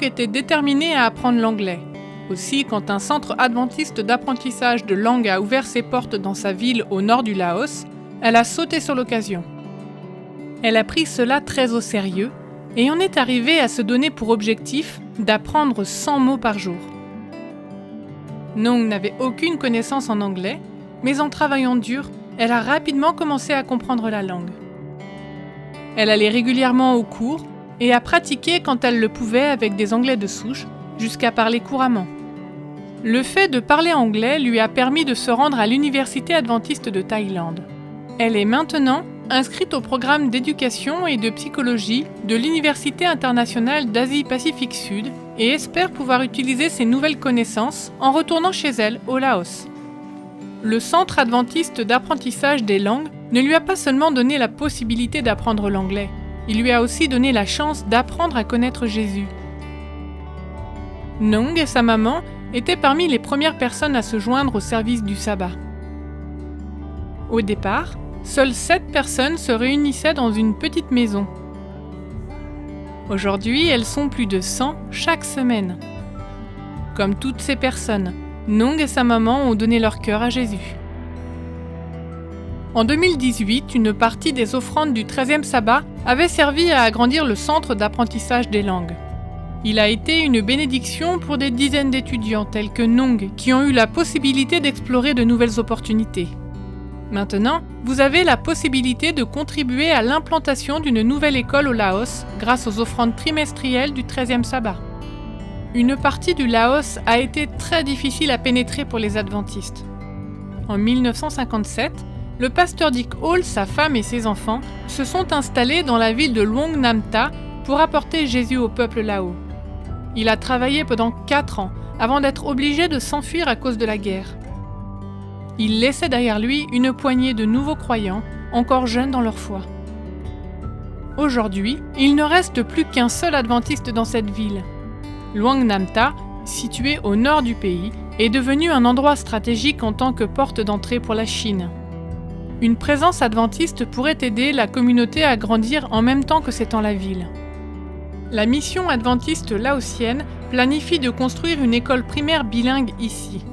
Nong était déterminée à apprendre l'anglais. Aussi, quand un centre adventiste d'apprentissage de langue a ouvert ses portes dans sa ville au nord du Laos, elle a sauté sur l'occasion. Elle a pris cela très au sérieux et en est arrivée à se donner pour objectif d'apprendre 100 mots par jour. Nong n'avait aucune connaissance en anglais, mais en travaillant dur, elle a rapidement commencé à comprendre la langue. Elle allait régulièrement aux cours et a pratiqué quand elle le pouvait avec des anglais de souche, jusqu'à parler couramment. Le fait de parler anglais lui a permis de se rendre à l'Université adventiste de Thaïlande. Elle est maintenant inscrite au programme d'éducation et de psychologie de l'Université internationale d'Asie-Pacifique Sud et espère pouvoir utiliser ses nouvelles connaissances en retournant chez elle au Laos. Le Centre adventiste d'apprentissage des langues ne lui a pas seulement donné la possibilité d'apprendre l'anglais, il lui a aussi donné la chance d'apprendre à connaître Jésus. Nong et sa maman étaient parmi les premières personnes à se joindre au service du sabbat. Au départ, seules 7 personnes se réunissaient dans une petite maison. Aujourd'hui, elles sont plus de 100 chaque semaine. Comme toutes ces personnes, Nong et sa maman ont donné leur cœur à Jésus. En 2018, une partie des offrandes du 13e sabbat avait servi à agrandir le centre d'apprentissage des langues. Il a été une bénédiction pour des dizaines d'étudiants tels que Nong qui ont eu la possibilité d'explorer de nouvelles opportunités. Maintenant, vous avez la possibilité de contribuer à l'implantation d'une nouvelle école au Laos grâce aux offrandes trimestrielles du 13e sabbat. Une partie du Laos a été très difficile à pénétrer pour les adventistes. En 1957, le pasteur Dick Hall, sa femme et ses enfants se sont installés dans la ville de Luang Namta pour apporter Jésus au peuple lao. Il a travaillé pendant 4 ans avant d'être obligé de s'enfuir à cause de la guerre. Il laissait derrière lui une poignée de nouveaux croyants, encore jeunes dans leur foi. Aujourd'hui, il ne reste plus qu'un seul adventiste dans cette ville. Luang Namta, situé au nord du pays, est devenu un endroit stratégique en tant que porte d'entrée pour la Chine. Une présence adventiste pourrait aider la communauté à grandir en même temps que s'étend la ville. La mission adventiste laotienne planifie de construire une école primaire bilingue ici.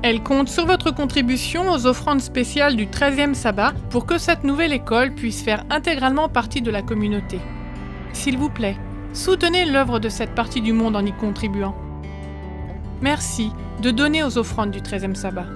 Elle compte sur votre contribution aux offrandes spéciales du 13e sabbat pour que cette nouvelle école puisse faire intégralement partie de la communauté. S'il vous plaît, soutenez l'œuvre de cette partie du monde en y contribuant. Merci de donner aux offrandes du 13e sabbat.